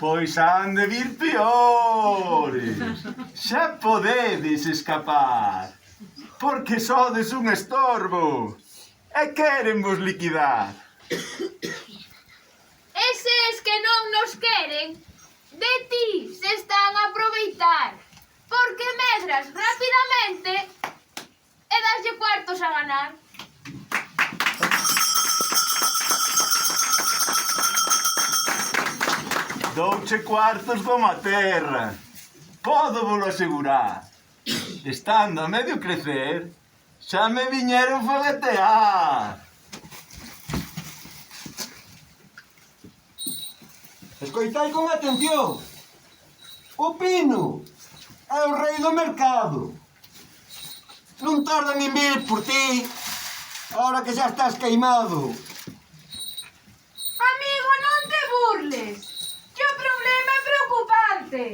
Pois han de vir piores. Xa podedes escapar, porque sodes un estorbo e queren vos liquidar. Eses que non nos queren, de ti se están a aproveitar, porque medras rapidamente e daslle cuartos a ganar. Douche cuartos como a terra, podo volo asegurar. Estando a medio crecer, xa me viñeron foguetear. Escoitai con atención. O pino é o rei do mercado. Non tardan en vir por ti, ahora que xa estás queimado. Amigo, non te burles, que o problema é preocupante.